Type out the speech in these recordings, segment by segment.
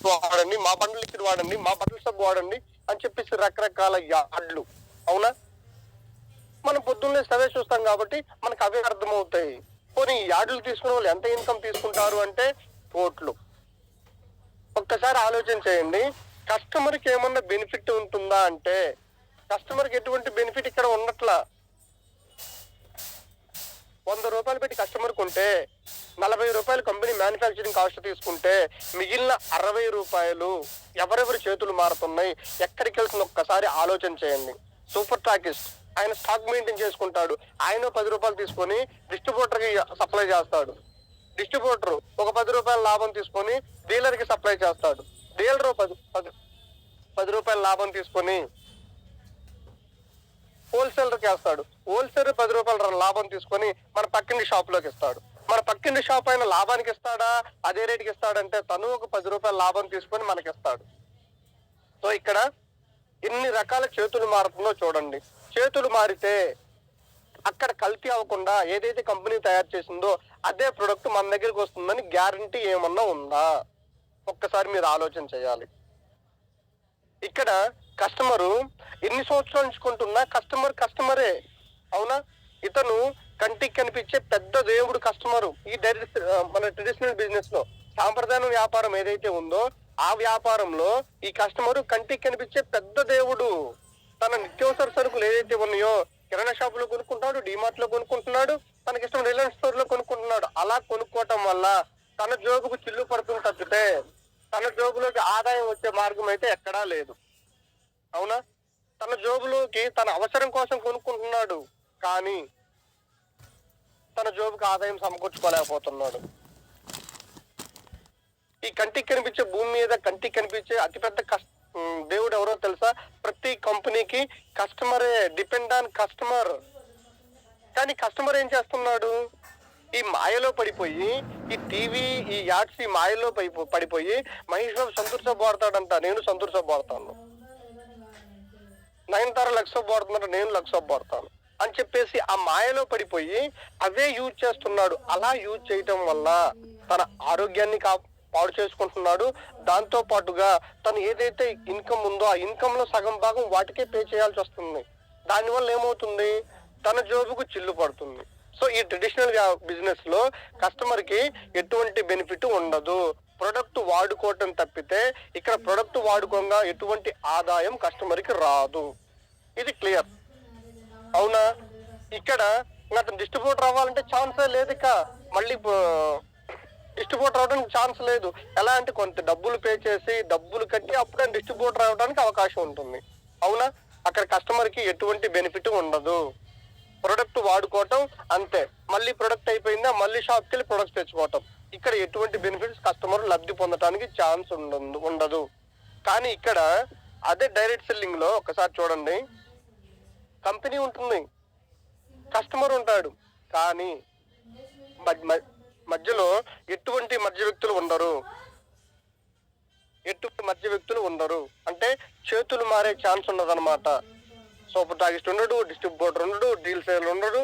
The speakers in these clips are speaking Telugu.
వాడండి, మా బండ్లు లిక్విడ్ వాడండి, మా బట్టల సబ్బు వాడండి అని చెప్పేసి రకరకాల యాడ్లు. అవునా? మనం పొద్దున్నే సవే చూస్తాం కాబట్టి మనకు అవే అర్థమవుతాయి. పోనీ యాడ్లు తీసుకునే వాళ్ళు ఎంత ఇన్కమ్ తీసుకుంటారు అంటే కోట్లు. ఒక్కసారి ఆలోచన చేయండి, కస్టమర్కి ఏమన్నా బెనిఫిట్ ఉంటుందా అంటే కస్టమర్కి ఎటువంటి బెనిఫిట్ ఇక్కడ ఉన్నట్లా. 100 రూపాయలు పెట్టి కస్టమర్ కొంటే 40 రూపాయలు కంపెనీ మ్యానుఫ్యాక్చరింగ్ కాస్ట్ తీసుకుంటే మిగిలిన 60 రూపాయలు ఎవరెవరి చేతులు మారుతున్నాయి, ఎక్కడికి వెళ్తుంది ఒక్కసారి ఆలోచన చేయండి. సూపర్ స్టాకిస్ట్ ఆయన స్టాక్ మెయింటైన్ చేసుకుంటాడు, ఆయన 10 రూపాయలు తీసుకొని డిస్ట్రిబ్యూటర్ కి సప్లై చేస్తాడు. డిస్ట్రిబ్యూటర్ ఒక 10 రూపాయల లాభం తీసుకొని డీలర్ కి సప్లై చేస్తాడు. డీలర్ 10 రూపాయల లాభం తీసుకొని హోల్సేలర్ కి వేస్తాడు. హోల్సేలర్ 10 రూపాయల లాభం తీసుకొని మన పక్కింటి షాప్ లోకి ఇస్తాడు. మన పక్కింటి షాప్ అయిన లాభానికి ఇస్తాడా, అదే రేటుకి ఇస్తాడంటే తను ఒక 10 రూపాయల లాభం తీసుకొని మనకి ఇస్తాడు. సో ఇక్కడ ఎన్ని రకాల చేతులు మారుతుందో చూడండి. చేతులు మారితే అక్కడ కల్తీ అవ్వకుండా ఏదైతే కంపెనీ తయారు చేసిందో అదే ప్రొడక్ట్ మన దగ్గరికి వస్తుందని గ్యారంటీ ఏమన్నా ఉందా? ఒక్కసారి మీరు ఆలోచన చేయాలి. ఇక్కడ కస్టమరు ఎన్ని సంవత్సరాలు ఉంచుకుంటున్నా కస్టమరే. అవునా? ఇతను కంటికి కనిపించే పెద్ద దేవుడు కస్టమరు. ఈ డైరెక్ట్ మన ట్రెడిషనల్ బిజినెస్ లో సాంప్రదాయ వ్యాపారం ఏదైతే ఉందో ఆ వ్యాపారంలో ఈ కస్టమరు కంటికి కనిపించే పెద్ద దేవుడు. తన నిత్యావసర సరుకులు ఏదైతే ఉన్నాయో కిరాణా షాప్ లో కొనుక్కుంటాడు, డిమార్ట్ లో కొనుక్కుంటున్నాడు, తనకి ఇష్టం రిలయన్స్ స్టోర్ లో కొనుక్కుంటున్నాడు. అలా కొనుక్కోవటం వల్ల తన జోబుకు చిల్లు పడుతుంది తప్పితే తన జోబులోకి ఆదాయం వచ్చే మార్గం అయితే ఎక్కడా లేదు. అవునా? తన జోబులోకి తన అవసరం కోసం కొనుక్కుంటున్నాడు, కానీ తన జోబుకి ఆదాయం సమకూర్చుకోలేకపోతున్నాడు. ఈ కంటికి కనిపించే భూమి మీద కంటికి కనిపించే అతిపెద్ద దేవుడు ఎవరో తెలుసా? ప్రతి కంపెనీకి కస్టమరే, డిపెండ్ ఆన్ కస్టమర్. కానీ కస్టమర్ ఏం చేస్తున్నాడు? ఈ మాయలో పడిపోయి, ఈ టీవీ, ఈ యాడ్స్, ఈ మాయలో పడిపోయి మహేష్ బాబు సంతూర్ సబ్బు వాడతాడంట, నేను సంతూర్ సబ్బు వాడతాను. నయనతార లక్ష సబ్బు వాడుతున్నాడు, నేను లక్ష సబ్బు వాడతాను అని చెప్పేసి ఆ మాయలో పడిపోయి అవే యూజ్ చేస్తున్నాడు. అలా యూజ్ చేయటం వల్ల తన ఆరోగ్యాన్ని పాడు చేసుకుంటున్నాడు. దాంతో పాటుగా తను ఏదైతే ఇన్కమ్ ఉందో ఆ ఇన్కమ్ లో సగం భాగం వాటికే పే చేయాల్సి వస్తుంది. దానివల్ల ఏమవుతుంది? తన జోబుకు చిల్లు పడుతుంది. సో ఈ ట్రెడిషనల్ బిజినెస్ లో కస్టమర్ కి ఎటువంటి బెనిఫిట్ ఉండదు. ప్రొడక్ట్ వాడుకోవటం తప్పితే ఇక్కడ ప్రొడక్ట్ వాడుకోగా ఎటువంటి ఆదాయం కస్టమర్ కి రాదు. ఇది క్లియర్. అవునా? ఇక్కడ అతను డిస్ట్రిబ్యూటర్ అవ్వాలంటే ఛాన్సే లేదు. ఇక మళ్ళీ డిస్ట్రిబ్యూటర్ అవడానికి ఛాన్స్ లేదు. ఎలా అంటే కొంత డబ్బులు పే చేసి డబ్బులు కట్టి అప్పుడు డిస్ట్రిబ్యూటర్ అవడానికి అవకాశం ఉంటుంది. అవునా? అక్కడ కస్టమర్ కి ఎటువంటి బెనిఫిట్ ఉండదు. ప్రొడక్ట్ వాడుకోవటం అంతే. మళ్ళీ ప్రొడక్ట్ అయిపోయిందా మళ్ళీ షాప్కి వెళ్ళి ప్రొడక్ట్స్ తెచ్చుకోవటం. ఇక్కడ ఎటువంటి బెనిఫిట్స్ కస్టమర్ లబ్ధి పొందడానికి ఛాన్స్ ఉండదు. కానీ ఇక్కడ అదే డైరెక్ట్ సెల్లింగ్ లో ఒకసారి చూడండి, కంపెనీ ఉంటుంది, కస్టమర్ ఉంటాడు, కానీ మధ్యలో ఎటువంటి మధ్య వ్యక్తులు ఉండరు. అంటే చేతులు మారే ఛాన్స్ ఉండదన్నమాట. సూపర్ టాకిస్ట్ ఉండడు, డిస్ట్రిబ్యూటర్ ఉండడు, డీల్ సేల్ ఉండడు,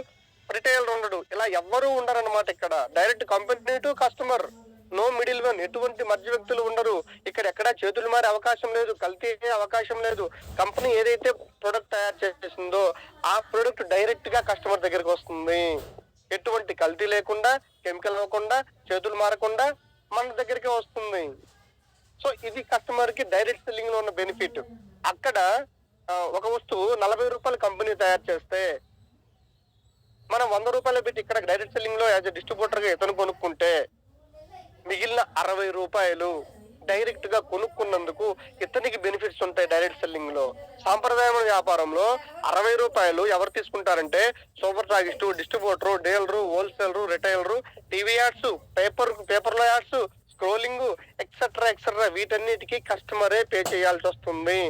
రిటైలర్ ఉండడు. ఇలా ఎవ్వరూ ఉండరన్నమాట. ఇక్కడ direct company to customer, no middle man, ఎటువంటి మధ్య వ్యక్తులు ఉండరు. ఇక్కడ ఎక్కడా చేతులు మారే అవకాశం లేదు, కల్తీ అవకాశం లేదు. కంపెనీ ఏదైతే ప్రొడక్ట్ తయారు చేసిందో ఆ ప్రొడక్ట్ డైరెక్ట్ గా కస్టమర్ దగ్గరికి వస్తుంది. ఎటువంటి కల్తీ లేకుండా, కెమికల్ అవ్వకుండా, చేతులు మారకుండా మన దగ్గరికి వస్తుంది. సో ఇది కస్టమర్ కి డైరెక్ట్ సెల్లింగ్ లో ఉన్న బెనిఫిట్. అక్కడ ఒక వస్తువు 40 రూపాయలు కంపెనీ తయారు చేస్తే మనం 100 రూపాయలు పెట్టి ఇక్కడ డైరెక్ట్ సెల్లింగ్ లో యాజ్ ఎ డిస్ట్రిబ్యూటర్ గా ఇతను కొనుక్కుంటే మిగిలిన 60 రూపాయలు డైరెక్ట్ గా కొనుక్కున్నందుకు ఇతనికి బెనిఫిట్స్ ఉంటాయి డైరెక్ట్ సెల్లింగ్ లో. సాంప్రదాయ వ్యాపారంలో 60 రూపాయలు ఎవరు తీసుకుంటారంటే super stockist, distributor, dealer, wholesaler, retailer, TV ads, పేపర్లో యాడ్స్, స్క్రోలింగ్ ఎక్సెట్రా వీటన్నిటికీ కస్టమరే పే చేయాల్సి వస్తుంది.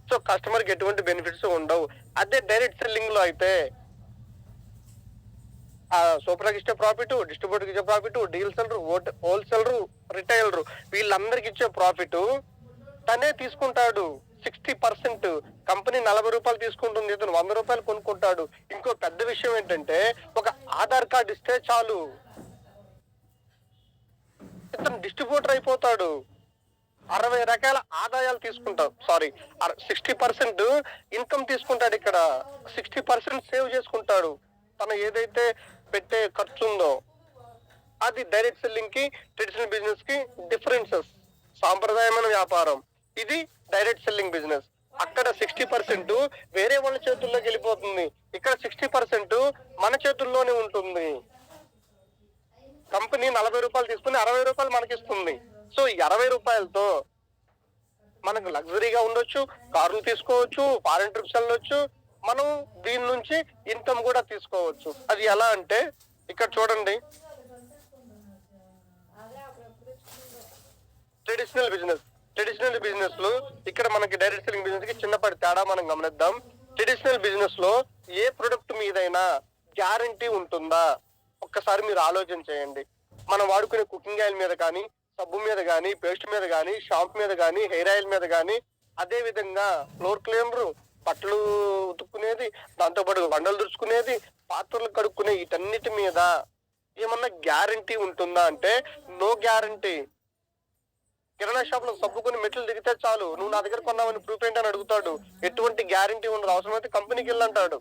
సో కస్టమర్ కి ఎటువంటి బెనిఫిట్స్ ఉండవు. అదే డైరెక్ట్ సెల్లింగ్ లో అయితే సూపర్ ఇచ్చే ప్రాఫిట్, డిస్ట్రిబ్యూటర్ ఇచ్చే ప్రాఫిట్, డీల్ సెల్లరు, హోల్సేలరు, రిటైలరు వీళ్ళందరికి ఇచ్చే ప్రాఫిట్ తనే తీసుకుంటాడు. 60%. కంపెనీ 40 రూపాయలు తీసుకుంటుంది, ఇతను 100 రూపాయలు కొనుక్కుంటాడు. ఇంకో పెద్ద విషయం ఏంటంటే ఒక ఆధార్ కార్డు ఇస్తే చాలు ఇతను డిస్ట్రిబ్యూటర్ అయిపోతాడు. రకాల ఆదాయాలు తీసుకుంటాడు. 60% ఇన్కమ్ తీసుకుంటాడు. ఇక్కడ 60% సేవ్ చేసుకుంటాడు. తన ఏదైతే పెట్టే ఖర్చు ఉందో అది డైరెక్ట్ సెల్లింగ్ కి ట్రెడిషనల్ బిజినెస్ కి డిఫరెన్సెస్. సాంప్రదాయమైన వ్యాపారం, ఇది డైరెక్ట్ సెల్లింగ్ బిజినెస్. అక్కడ 60% వేరే వాళ్ళ చేతుల్లోకి వెళ్ళిపోతుంది. ఇక్కడ 60% మన చేతుల్లోనే ఉంటుంది. కంపెనీ 40 రూపాయలు తీసుకుని 60 రూపాయలు మనకిస్తుంది. సో ఈ 60 రూపాయలతో మనకు లగ్జరీగా ఉండొచ్చు, కార్లు తీసుకోవచ్చు, ఫారెన్ ట్రిప్స్ వెళ్ళొచ్చు. మనం దీని నుంచి ఇన్కమ్ కూడా తీసుకోవచ్చు. అది ఎలా అంటే ఇక్కడ చూడండి, ట్రెడిషనల్ బిజినెస్ లో ఇక్కడ మనకి డైరెక్ట్ సెల్లింగ్ బిజినెస్ కి చిన్నపాటి తేడా మనం గమనిద్దాం. ట్రెడిషనల్ బిజినెస్ లో ఏ ప్రొడక్ట్ మీదైనా గ్యారంటీ ఉంటుందా? ఒక్కసారి మీరు ఆలోచన చేయండి. మనం వాడుకునే కుకింగ్ ఆయిల్ మీద కానీ, సబ్బు మీద కానీ, పేస్ట్ మీద కానీ, షాంపూ మీద కానీ, హెయిర్ ఆయిల్ మీద కానీ, అదే విధంగా ఫ్లోర్ క్లీనర్, బట్టలు ఉతుక్కునేది, దాంతో పాటు బండలు దుడుచుకునేది, పాత్రలు కడుక్కునే వీటన్నిటి మీద ఏమన్నా గ్యారంటీ ఉంటుందా అంటే నో గ్యారంటీ. కిరాణా షాప్ లో సబ్బుకుని మెట్లు దిగితే చాలు, నువ్వు నా దగ్గర కొన్నావని ప్రూఫ్ ఏంటని అడుగుతాడు. ఎటువంటి గ్యారంటీ ఉండదు, అవసరమైతే కంపెనీకి వెళ్ళంటాడు.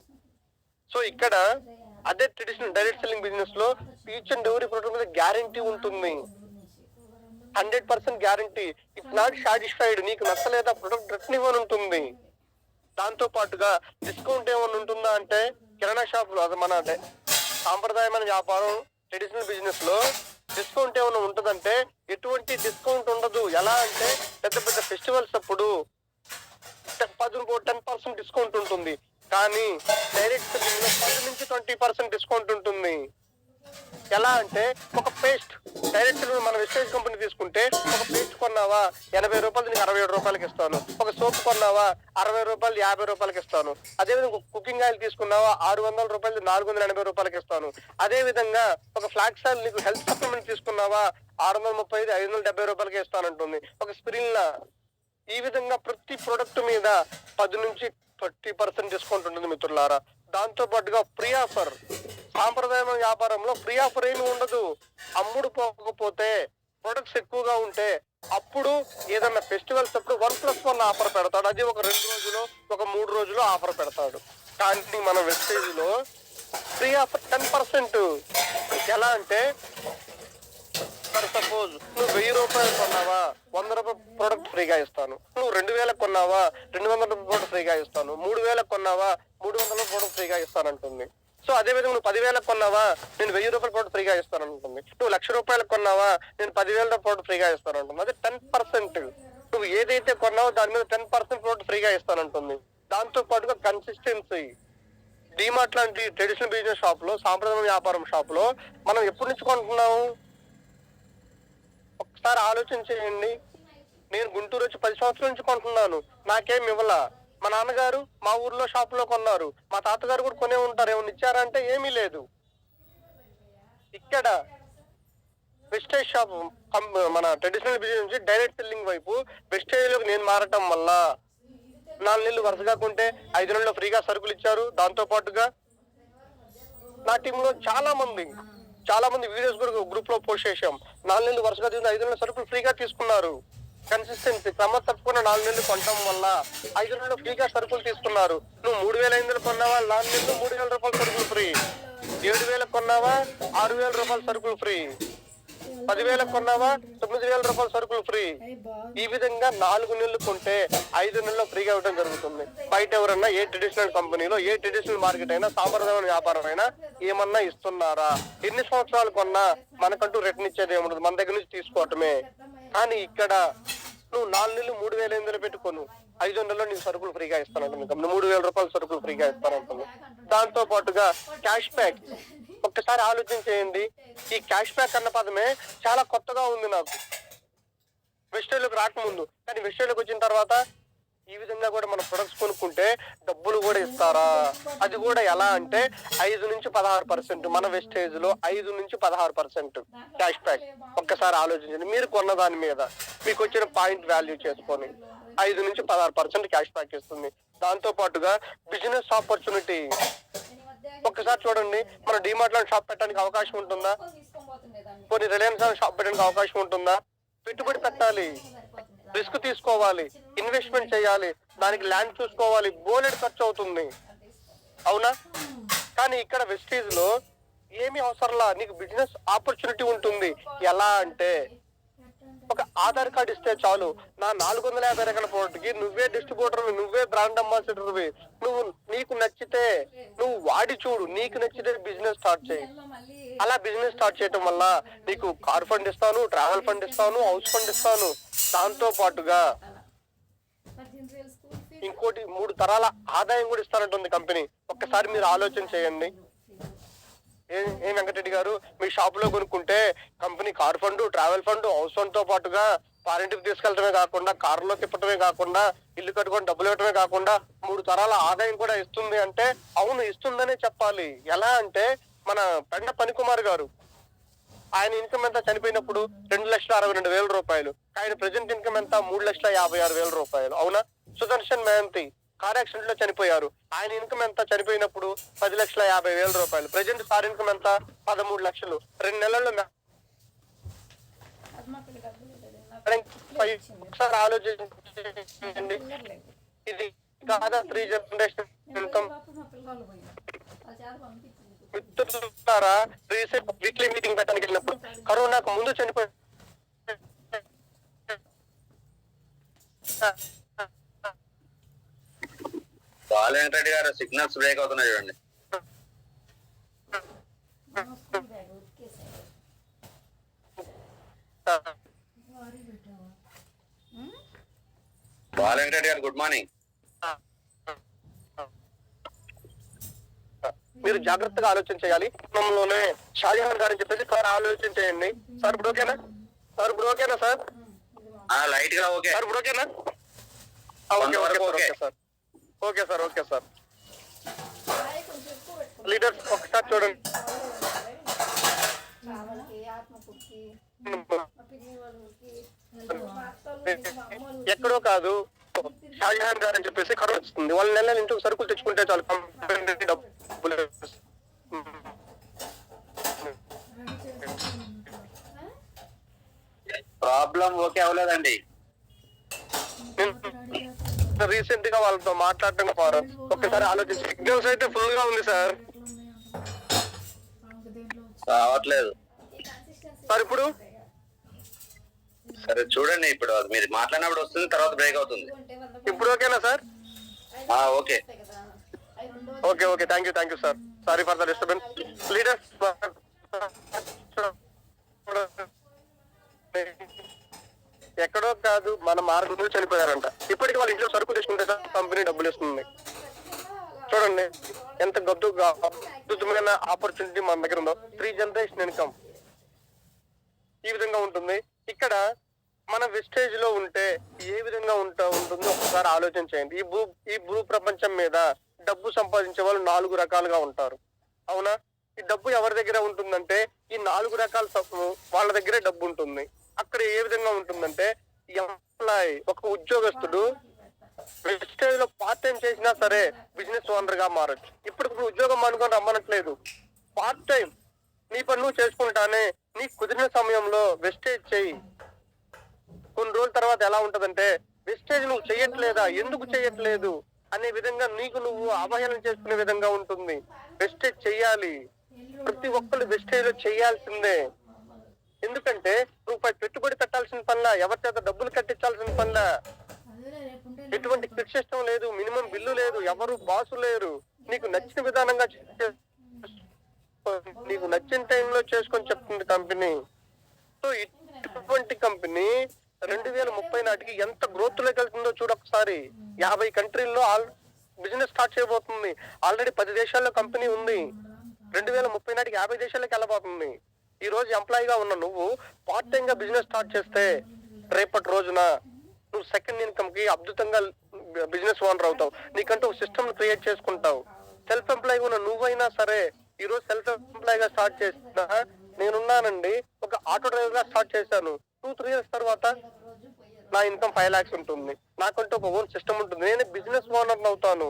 సో ఇక్కడ అదే ట్రెడిషనల్ డైరెక్ట్ సెల్లింగ్ బిజినెస్ లో ఈచ్ అండ్ ఎవరీ ప్రొడక్ట్ మీద గ్యారంటీ ఉంటుంది. 100% గ్యారంటీ. ఇట్స్ నాట్ సాటిస్ఫైడ్, నీకు నచ్చలేదా ప్రొడక్ట్ రిటర్న్ ఇవ్వని ఉంటుంది. దాంతో పాటుగా డిస్కౌంట్ ఏమన్నా ఉంటుందా అంటే కిరాణా షాప్ లో, అది మన సాంప్రదాయమైన వ్యాపారం ట్రెడిషనల్ బిజినెస్ లో డిస్కౌంట్ ఏమైనా ఉంటుందంటే ఎటువంటి డిస్కౌంట్ ఉండదు. ఎలా అంటే పెద్ద పెద్ద ఫెస్టివల్స్ అప్పుడు 10% డిస్కౌంట్ ఉంటుంది. కానీ డైరెక్ట్ సెల్లింగ్ లో 10 నుంచి 20% డిస్కౌంట్ ఉంటుంది. ఎలా అంటే ఒక పేస్ట్ డైరెక్ట్ మన వెస్టేజ్ కంపెనీ తీసుకుంటే ఒక పేస్ట్ కొన్నావా 80 రూపాయలు నీకు 67 రూపాయలకి ఇస్తాను. ఒక సోప్ కొన్నావా 60 రూపాయలు 50 రూపాయలకి ఇస్తాను. అదేవిధంగా కుకింగ్ ఆయిల్ తీసుకున్నావా 600 రూపాయలు 480 రూపాయలకి ఇస్తాను. అదే విధంగా ఒక ఫ్లాక్స్ ఆయిల్ నీకు హెల్త్ సప్లిమెంట్ తీసుకున్నావా 635 570 రూపాయలకి ఇస్తానంటుంది. ఒక స్పిరిల్లా ఈ విధంగా ప్రతి ప్రొడక్ట్ మీద 10 నుంచి 30% డిస్కౌంట్ ఉంటుంది మిత్రులారా. దాంతో పాటుగా ఫ్రీ ఆఫర్. సాంప్రదాయ వ్యాపారంలో ఫ్రీ ఆఫర్ ఏమి ఉండదు. అమ్ముడు పోకపోతే ప్రొడక్ట్స్ ఎక్కువగా ఉంటే అప్పుడు ఏదన్నా ఫెస్టివల్స్ అప్పుడు 1+1 ఆఫర్ పెడతాడు. అది ఒక 2 రోజులు ఒక 3 రోజులు ఆఫర్ పెడతాడు. కానీ మన వెస్టేజ్ లో ఫ్రీ ఆఫర్ 10%. ఎలా అంటే సపోజ్ నువ్వు 1000 రూపాయలు కొన్నావా 100 రూపాయల ప్రొడక్ట్ ఫ్రీగా ఇస్తాను. నువ్వు 2000 కొన్నావా 200 రూపాయల ప్రొడక్ట్ ఫ్రీగా ఇస్తాను. 3000 కొన్నావా 300 ప్రొడక్ట్ ఫ్రీగా ఇస్తానంటుంది. సో అదే విధంగా నువ్వు 10,000 కొన్నావా నేను 1000 రూపాయల ప్రొడక్ట్ ఫ్రీగా ఇస్తానంటుంది. నువ్వు 1,00,000 రూపాయలు కొన్నావా నేను 10,000 ప్రొడక్ట్ ఫ్రీగా ఇస్తానంటుంది. అదే 10%. నువ్వు ఏదైతే కొన్నావో దాని మీద 10% ప్రొడక్ట్ ఫ్రీగా ఇస్తానంటుంది. దాంతో పాటుగా కన్సిస్టెన్సీ. డీమార్ట్ లాంటి ట్రెడిషనల్ బిజినెస్ షాప్ లో, సాంప్రదాయ వ్యాపారం షాప్ లో మనం ఎప్పటి నుంచి కొంటున్నాము ఒకసారి ఆలోచన చేయండి. నేను గుంటూరు వచ్చి 10 సంవత్సరాల నుంచి కొంటున్నాను, నాకేం ఇవ్వలా. మా నాన్నగారు మా ఊర్లో షాప్ లో కొన్నారు, మా తాతగారు కూడా కొనే ఉంటారు. ఏమన్నా ఇచ్చారంటే ఏమీ లేదు. ఇక్కడ వెస్టేజ్ షాప్ మన ట్రెడిషనల్ బిజినెస్ నుంచి డైరెక్ట్ సెల్లింగ్ వైపు వెస్టేజ్ లోకి నేను మారటం వల్ల 4 నెలలు వరుసగా కొంటే 5 నెలల్లో ఫ్రీగా సరుకులు ఇచ్చారు. దాంతో పాటుగా నా టీమ్ లో చాలా మంది వీడియోస్ కూడా గ్రూప్ లో పోస్ట్ చేశాం. 4 నెలలు వరుసగా తీసుకుని 5 నెలల సరుకులు ఫ్రీగా తీసుకున్నారు. కన్సిస్టెన్సీ, క్రమ తప్పకుండా 4 నెలలు కొనడం వల్ల 5 నెలలు ఫ్రీగా సరుకులు తీసుకున్నారు. నువ్వు 3,500 కొన్నావా 4 నెలలు 3,000 రూపాయల సరుకులు ఫ్రీ. 7,000 కొన్నావా 6,000 రూపాయల సరుకులు ఫ్రీ. 10,000 కొన్నావా 9,000 రూపాయల సరుకులు ఫ్రీ. ఈ విధంగా 4 నెలలు కొంటే 5 నెలల్లో ఫ్రీగా ఇవ్వడం జరుగుతుంది. బయట ఎవరన్నా ఏ ట్రెడిషనల్ కంపెనీలో, ఏ ట్రెడిషనల్ మార్కెట్ అయినా, సాంప్రదాయ వ్యాపారం అయినా ఏమన్నా ఇస్తున్నారా? ఎన్ని సంవత్సరాలు కొన్నా మనకంటూ రిటర్న్ ఇచ్చేది ఏముండదు, మన దగ్గర నుంచి తీసుకోవటమే. కానీ ఇక్కడ నువ్వు 4 నెలలు 3,500 పెట్టుకోను, 5 నెలల్లో నీకు సరుకులు ఫ్రీగా ఇస్తానంటుంది. 3,000 రూపాయల సరుకులు ఫ్రీగా ఇస్తానంటుంది. దాంతో పాటుగా క్యాష్ బ్యాక్. ఒక్కసారి ఆలోచన చేయండి. ఈ క్యాష్ బ్యాక్ అన్న పదమే చాలా కొత్తగా ఉంది నాకు వెస్టేజ్లోకి రాకముందు. కానీ వెస్టేజ్లోకి వచ్చిన తర్వాత ఈ విధంగా కూడా మన ప్రొడక్ట్స్ కొనుక్కుంటే డబ్బులు కూడా ఇస్తారా? అది కూడా ఎలా అంటే 5 నుంచి 16%. మన వెస్టేజ్ లో 5 నుంచి 16% క్యాష్ బ్యాక్. ఒక్కసారి ఆలోచించండి. మీరు కొన్న దాని మీద మీకు వచ్చిన పాయింట్ వాల్యూ చేసుకొని 5 నుంచి 16% క్యాష్ బ్యాక్ ఇస్తుంది. దాంతో పాటుగా బిజినెస్ ఆపర్చునిటీ. ఒక్కసారి చూడండి, మన డీమార్ట్ లో షాప్ పెట్టడానికి అవకాశం ఉంటుందా? కొన్ని రిలయన్స్ షాప్ పెట్టడానికి అవకాశం ఉంటుందా? పెట్టుబడి పెట్టాలి. రిస్క్ తీసుకోవాలి, ఇన్వెస్ట్మెంట్ చేయాలి, దానికి ల్యాండ్ చూసుకోవాలి, బోలెడ్ ఖర్చు అవుతుంది. అవునా? కానీ ఇక్కడ వెస్టీజ్ లో ఏమీ అవసరంలా, నీకు బిజినెస్ ఆపర్చునిటీ ఉంటుంది. ఎలా అంటే ఒక ఆధార్ కార్డు ఇస్తే చాలు, నా 450 ఎకరాల ప్రోడక్ట్కి నువ్వే డిస్ట్రిబ్యూటర్వి, నువ్వే బ్రాండ్ అంబాసిడర్వి, నువ్వు నీకు నచ్చితే నువ్వు వాడి చూడు, నీకు నచ్చితే బిజినెస్ స్టార్ట్ చేయి. అలా బిజినెస్ స్టార్ట్ చేయటం వల్ల నీకు కార్ ఫండ్ ఇస్తాను, ట్రావెల్ ఫండ్ ఇస్తాను, హౌస్ ఫండ్ ఇస్తాను. దాంతో పాటుగా ఇంకోటి 3 తరాల ఆదాయం కూడా ఇస్తానంటుంది కంపెనీ. ఒక్కసారి మీరు ఆలోచన చేయండి. ఏం వెంకటరెడ్డి గారు, మీ షాప్ లో కొనుక్కుంటే company car fund, travel fund, house fund తో పాటుగా ఫారెన్కి తీసుకెళ్లడమే కాకుండా, కారులో తిప్పటమే కాకుండా, ఇల్లు కట్టుకొని డబ్బులు ఇవ్వటమే కాకుండా 3 తరాల ఆదాయం కూడా ఇస్తుంది అంటే అవును, ఇస్తుందనే చెప్పాలి. ఎలా అంటే మన పెండ పనికుమార్ గారు, ఆయన ఇన్కమ్ ఎంత చనిపోయినప్పుడు 2,62,000 రూపాయలు. ఆయన ప్రెసెంట్ ఇన్కమ్ ఎంత 3,56,000 రూపాయలు. అవునా? సుదర్శన్ మహంతి కార్ యాక్సిడెంట్ లో చనిపోయారు. ఆయన ఇన్కమ్ ఎంత చనిపోయినప్పుడు 10,50,000 రూపాయలు. ప్రెసెంట్ సార్ ఇన్కమ్ ఎంత 13 లక్షలు. 2 నెలల్లో ఒకసారి ఆలోచించండి, ఇది కాదా 3 జనరేషన్ ఇన్కమ్? మిత్రులారా, రీసెంట్ వీక్లీ మీటింగ్ పెట్టడానికి వెళ్ళినప్పుడు కరోనాకు ముందు చనిపోయి బాలవెంకటరెడ్డి గారు సిగ్నల్స్ బ్రేక్ అవుతున్నాయి చూడండి. బాలవెంకటరెడ్డి గారు గుడ్ మార్నింగ్. మీరు జాగ్రత్తగా ఆలోచన చేయాలి. లోనే షాజహాన్ గారు అని చెప్పేసి సార్ ఆలోచన చేయండి. సార్ ఇప్పుడు ఓకేనా? సార్ ఇప్పుడు ఓకేనా? సార్ లైట్ గా ఓకే. సార్ ఇప్పుడు ఓకేనా? Okay sir, okay sir, okay sir. Leaders ఒకసారి చూడండి. ఎక్కడో కాదు, షాజహాన్ గారు అని చెప్పేసి కరోనా వస్తుంది. వాళ్ళ నెల ఇంటికి సరుకులు తెచ్చుకుంటే చాలు, డబ్బులు ప్రాబ్లం ఓకే అవ్వలేదండి. రీసెంట్ గా వాళ్ళతో మాట్లాడటం ద్వారా ఒక్కసారి ఆలోచించి, సిగ్నల్స్ అయితే ఫుల్ గా ఉంది సార్. రావట్లేదు సార్ ఇప్పుడు సరే చూడండి, ఇప్పుడు మీరు మాట్లాడినప్పుడు వస్తుంది, తర్వాత బ్రేక్ అవుతుంది. ఇప్పుడు ఓకేనా sir? Okay okay okay, thank you sir. Sorry for the disturbance. Leaders ఎక్కడో కాదు, మన మార్గంలో చనిపోయారంట. ఇప్పటికి వాళ్ళ ఇంట్లో సరుకు తీసుకుంటే సార్ కంపెనీ డబ్బులు ఇస్తుంది. చూడండి ఎంత అద్భుతమైన ఆపర్చునిటీ మన దగ్గర ఉందో. 3 జనరేషన్ ఇన్కమ్ ఈ విధంగా ఉంటుంది. ఇక్కడ మన వెస్టేజ్ లో ఉంటే ఏ విధంగా ఉంటుందో ఒకసారి ఆలోచన చేయండి. ఈ భూ ప్రపంచం మీద డబ్బు సంపాదించే వాళ్ళు 4 రకాలుగా ఉంటారు. అవునా? ఈ డబ్బు ఎవరి దగ్గర ఉంటుందంటే ఈ 4 రకాల వాళ్ళ దగ్గరే డబ్బు ఉంటుంది. అక్కడ ఏ విధంగా ఉంటుందంటే ఎంప్లాయ్, ఒక ఉద్యోగస్తుడు వెస్టేజ్ లో పార్ట్ టైం చేసినా సరే బిజినెస్ ఓనర్ గా మారచ్చు. ఇప్పుడు ఉద్యోగం అనుకొని రమ్మనట్లేదు, పార్ట్ టైం నీ పని నువ్వు చేసుకుంటానే నీకు కుదిరిన సమయంలో వెస్టేజ్ చెయ్యి. కొన్ని రోజుల తర్వాత ఎలా ఉంటదంటే వెస్టేజ్ నువ్వు చెయ్యట్లేదా, ఎందుకు చెయ్యట్లేదు అనే విధంగా నీకు నువ్వు అవహేళన చేసుకునే విధంగా ఉంటుంది. వెస్టేజ్ చెయ్యాలి, ప్రతి ఒక్కరు వెస్టేజ్ లో చెయ్యాల్సిందే. ఎందుకంటే నువ్వు పెట్టుబడి పెట్టాల్సిన పనిలా, ఎవరి చేత డబ్బులు కట్టించాల్సిన పనిలా, ఎటువంటి ఫిక్స్ సిస్టం లేదు, మినిమం బిల్లు లేదు, ఎవరు బాసు లేరు. నీకు నచ్చిన విధానంగా నీకు నచ్చిన టైంలో చేసుకొని చెప్తుంది కంపెనీ. సో ఇటువంటి కంపెనీ 2030 నాటికి ఎంత గ్రోత్ లోకి వెళ్తుందో చూడొకసారి. 50 కంట్రీల్లో బిజినెస్ స్టార్ట్ చేయబోతుంది. ఆల్రెడీ 10 దేశాల్లో కంపెనీ ఉంది. 2030 నాటికి 50 దేశాలకు వెళ్ళబోతుంది. ఈ రోజు ఎంప్లాయీగా ఉన్న నువ్వు పార్ట్ టైం గా బిజినెస్ స్టార్ట్ చేస్తే రేపటి రోజున నువ్వు సెకండ్ ఇన్కమ్ కి అద్భుతంగా బిజినెస్ ఓనర్ అవుతావు. నీకంటూ ఒక సిస్టమ్ క్రియేట్ చేసుకుంటావు. సెల్ఫ్ ఎంప్లాయీ ఉన్న నువ్వైనా సరే ఈ రోజు సెల్ఫ్ ఎంప్లాయీ గా స్టార్ట్ చేసిన నేనున్నానండి. ఒక ఆటో డ్రైవర్ గా స్టార్ట్ చేశాను. 2-3 ఇయర్స్ తర్వాత నా ఇన్కమ్ 5 lakhs ఉంటుంది. నాకంటూ ఒక ఓన్ సిస్టమ్ ఉంటుంది. నేను బిజినెస్ ఓనర్ అవుతాను.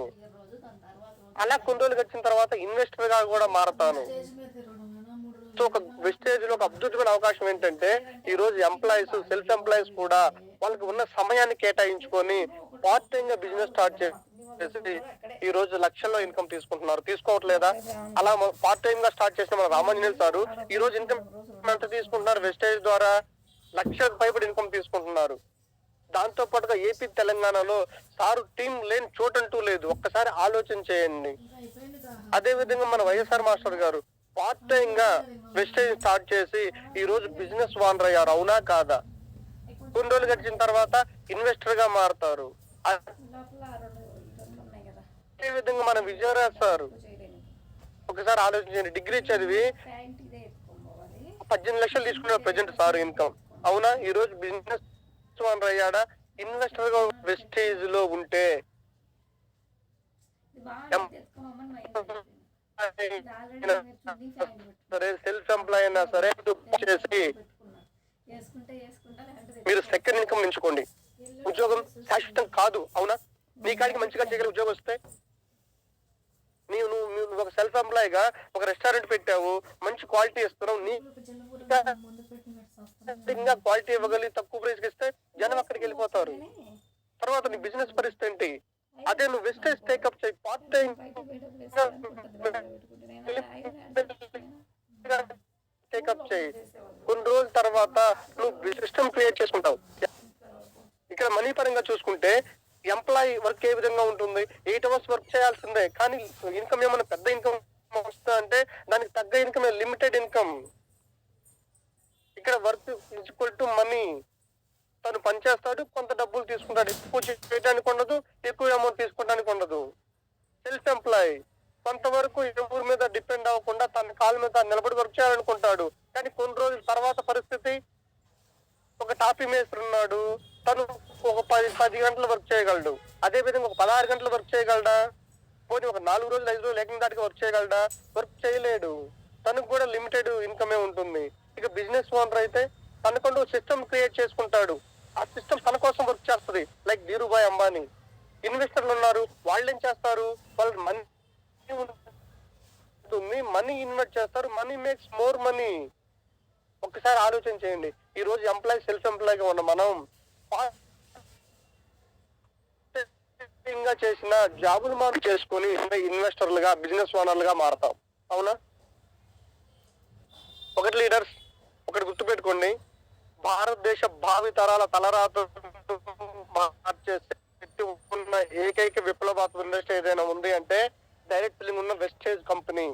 అలా కొన్ని రోజులు గడిచిన తర్వాత ఇన్వెస్టర్ గా కూడా మారతాను. సో ఒక వెస్టేజ్ లో ఒక అద్భుతమైన అవకాశం ఏంటంటే ఈ రోజు ఎంప్లాయీస్ సెల్ఫ్ ఎంప్లాయీస్ కూడా వాళ్ళకి ఉన్న సమయాన్ని కేటాయించుకొని పార్ట్ టైం గా బిజినెస్ స్టార్ట్ చేసి ఈ రోజు లక్షల్లో ఇన్కమ్ తీసుకుంటున్నారు. తీసుకోవట్లేదా? అలా పార్ట్ టైం గా స్టార్ట్ చేసిన మన రామాంజనేయులు సారు ఈ రోజు ఇన్కమ్ ఎంత తీసుకుంటున్నారు? వెస్టేజ్ ద్వారా లక్షలకు పైబడి ఇన్కమ్ తీసుకుంటున్నారు. దాంతో పాటుగా ఏపీ తెలంగాణలో సారు టీం లేని చోటంటూ లేదు. ఒక్కసారి ఆలోచన చేయండి. అదే విధంగా మన వైఎస్ఆర్ మాస్టర్ గారు పార్ట్ టైం గా వెస్టేజ్ స్టార్ట్ చేసి ఈ రోజు బిజినెస్ ఓనర్ అయ్యారు. అవునా కాదా? కొన్ని రోజులు గడిచిన తర్వాత ఇన్వెస్టర్ గా మారుతారు. అదే విధంగా మన విజయరాజ్ సార్ ఒకసారి ఆలోచించండి. డిగ్రీ చదివి 18 లక్షలు తీసుకున్నారు ప్రజెంట్ సార్ ఇన్కమ్. అవునా? ఈ రోజు బిజినెస్ ఓనర్ అయ్యాడా? ఇన్వెస్టర్ గా వెస్టేజ్ లో ఉంటే సరే, సెల్ఫ్ ఎంప్లాయ్ అయినా సరే చేసి మీరు సెకండ్ ఇన్కమ్ ఎంచుకోండి. ఉద్యోగం శాశ్వతం కాదు. అవునా? నీ కాడికి మంచిగా చేయగల ఉద్యోగం వస్తే నువ్వు ఒక సెల్ఫ్ ఎంప్లాయ్ గా ఒక రెస్టారెంట్ పెట్టావు, మంచి క్వాలిటీ ఇస్తున్నావు, నీ ఇంకా క్వాలిటీ ఇవ్వగలిగి తక్కువ ప్రైస్ కి ఇస్తే జనం అక్కడికి వెళ్ళిపోతారు. తర్వాత నీ బిజినెస్ పరిస్థితి ఏంటి? అదే నువ్వు వెస్టేజ్ టేకప్ చేయి, పార్ట్ టైం టేకప్ చేయి. కొన్ని రోజుల తర్వాత నువ్వు సిస్టమ్ క్రియేట్ చేసుకుంటావు. ఇక్కడ మనీ పరంగా చూసుకుంటే ఎంప్లాయీ వర్క్ ఏ విధంగా ఉంటుంది? 8 hours వర్క్ చేయాల్సిందే, కానీ ఇన్కమ్ ఏమైనా పెద్ద ఇన్కమ్ వస్తుందా అంటే దానికి తగ్గ ఇన్కమ్ లిమిటెడ్ ఇన్కమ్. ఇక్కడ వర్క్ ఈక్వల్ టు మనీ. తను పనిచేస్తాడు, కొంత డబ్బులు తీసుకుంటాడు. ఎక్కువ చేయడానికి ఉండదు, ఎక్కువ అమౌంట్ తీసుకోవడానికి ఉండదు. సెల్ఫ్ ఎంప్లాయ్ కొంతవరకు ఎవరి మీద డిపెండ్ అవ్వకుండా తన కాళ్ళ మీద నిలబడి వర్క్ చేయాలనుకుంటాడు. కానీ కొన్ని రోజుల తర్వాత పరిస్థితి, ఒక టాపీ మేస్త్రి ఉన్నాడు, తను ఒక 10 గంటలు వర్క్ చేయగలడు. అదే విధంగా ఒక 16 గంటలు వర్క్ చేయగలడా? పోనీ ఒక 4 రోజులు 5 రోజులు ఏకంగా దాటికి వర్క్ చేయగలడా? వర్క్ చేయలేడు. తనకు కూడా లిమిటెడ్ ఇన్కమే ఉంటుంది. ఇక బిజినెస్ ఓనర్ అయితే తనకంటూ సిస్టమ్ క్రియేట్ చేసుకుంటాడు. ఆ సిస్టమ్ తన కోసం వర్క్ చేస్తుంది. లైక్ ధీరుభాయ్ అంబానీ. ఇన్వెస్టర్లు ఉన్నారు, వాళ్ళు ఏం చేస్తారు? వాళ్ళు మనీ ఇన్వెస్ట్ చేస్తారు. Money makes more money. ఒక్కసారి ఆలోచన చేయండి. ఈ రోజు ఎంప్లాయీ సెల్ఫ్ ఎంప్లాయ్ గా ఉన్న మనం చేసిన జాబులు మనం చేసుకుని ఇన్వెస్టర్లుగా బిజినెస్ ఓనర్లుగా మారతాం. అవునా? ఒకటి లీడర్స్, ఒకటి గుర్తుపెట్టుకోండి. భారతదేశ భావి తరాల తలరాత మార్చేసి ఉన్న ఏకైక విప్లవాత్మక ఇండస్ట్రీ ఏదైనా ఉంది అంటే డైరెక్ట్ సెల్లింగ్ ఉన్న వెస్టేజ్ కంపెనీ.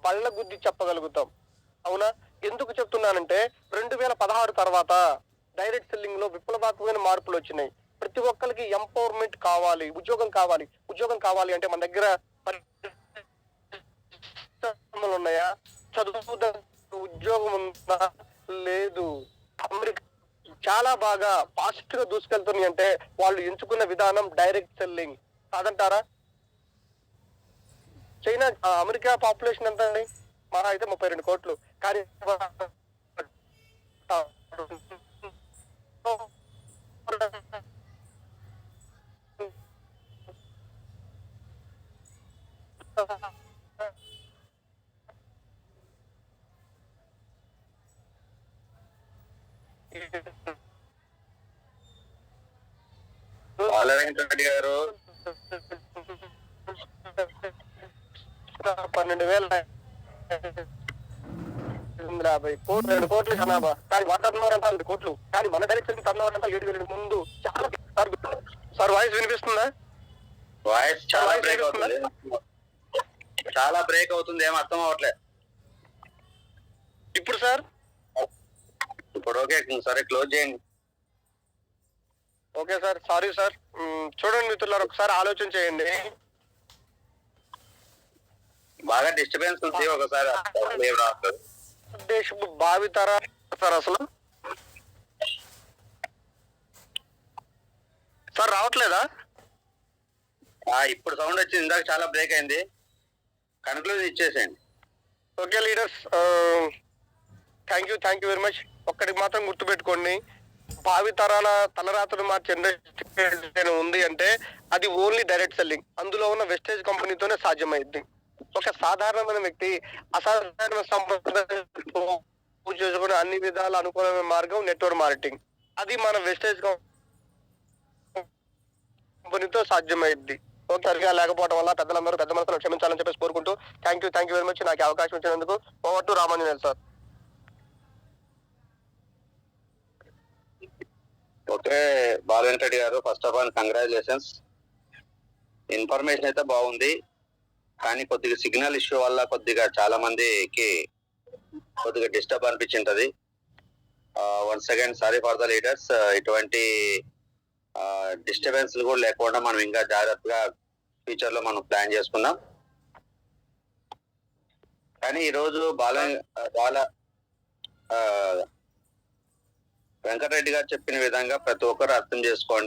బళ్ళ గుద్ది చెప్పగలుగుతాం. అవునా? ఎందుకు చెప్తున్నానంటే 2016 తర్వాత డైరెక్ట్ సెల్లింగ్ లో విప్లవాత్మకమైన మార్పులు వచ్చినాయి. ప్రతి ఒక్కరికి ఎంపవర్మెంట్ కావాలి, ఉద్యోగం కావాలి. ఉద్యోగం కావాలి అంటే మన దగ్గర ఉన్నాయా? చదువు ఉద్యోగం ఉందా? లేదు. అమెరికా చాలా బాగా ఫాస్ట్ గా దూసుకెళ్తుంది అంటే వాళ్ళు ఎంచుకున్న విధానం డైరెక్ట్ సెల్లింగ్ కాదంటారా? చైనా, అమెరికా పాపులేషన్ ఎంత అండి? మహా అయితే 32 కోట్లు. కానీ రెడ్డి గారు 12,250 కోట్లు, 2 కోట్ల జనాభా. కానీ వాటర్ అంతా 2 కోట్లు. కానీ మన డైరెక్షన్ టర్నోవర్ అంతా 7,000 ముందు. చాలా సార్ వాయిస్ వినిపిస్తుందా? వాయిస్ చాలా బ్రేక్ అవుతుంది. చాలా బ్రేక్ అవుతుంది, ఏం అర్థం అవ్వట్లేదు. ఇప్పుడు సార్? ఇప్పుడు ఓకే. సరే, క్లోజ్ చేయండి. Okay sir, sorry sir. చూడండి మిత్రులారు, ఒకసారి ఆలోచన చేయండి. బాగా డిస్టర్బెన్స్ ఉంది. ఒకసారి దేశపు భావితరా సార్ అసలు సార్ రావట్లేదా? ఇప్పుడు సౌండ్ వచ్చింది, ఇందాక చాలా బ్రేక్ అయింది. కన్క్లూజన్ ఇచ్చేసేయండి. Okay leaders, thank you very much. ఒక్కడికి మాత్రం గుర్తుపెట్టుకోండి, భావితరాల తలరాతను మార్చే ఇండస్ట్రీ ఉంది అంటే అది ఓన్లీ డైరెక్ట్ సెల్లింగ్. అందులో ఉన్న వెస్టేజ్ కంపెనీతోనే సాధ్యమైంది. ఒక సాధారణమైన వ్యక్తి అసాధారణ సంప్రదాయం చేసుకునే అన్ని విధాల అనుకూలమైన మార్గం నెట్వర్క్ మార్కెటింగ్. అది మన వెస్టేజ్ కంపెనీతో సాధ్యమైంది. సరిగా లేకపోవడం వల్ల పెద్దలందరూ పెద్ద మనసులో క్షమించాలని చెప్పేసి కోరుకుంటూ థ్యాంక్ యూ వెరీ మచ్ నాకు అవకాశం ఇచ్చినందుకు. Over to Ramanjaneyulu sir. Okay Bala Venkata Reddy గారు, first of all congratulations. Information అయితే బాగుంది, కానీ కొద్దిగా సిగ్నల్ ఇష్యూ వల్ల కొద్దిగా చాలా మందికి కొద్దిగా డిస్టర్బ్ అనిపించింటది. Once again sorry for the leaders. ఇటువంటి డిస్టర్బెన్స్ కూడా లేకుండా మనం ఇంకా జాగ్రత్తగా ఫ్యూచర్ లో మనం ప్లాన్ చేసుకున్నాం. కానీ ఈరోజు బాల వెంకటరెడ్డి గారు చెప్పిన విధంగా ప్రతి ఒక్కరు అర్థం చేసుకోండి.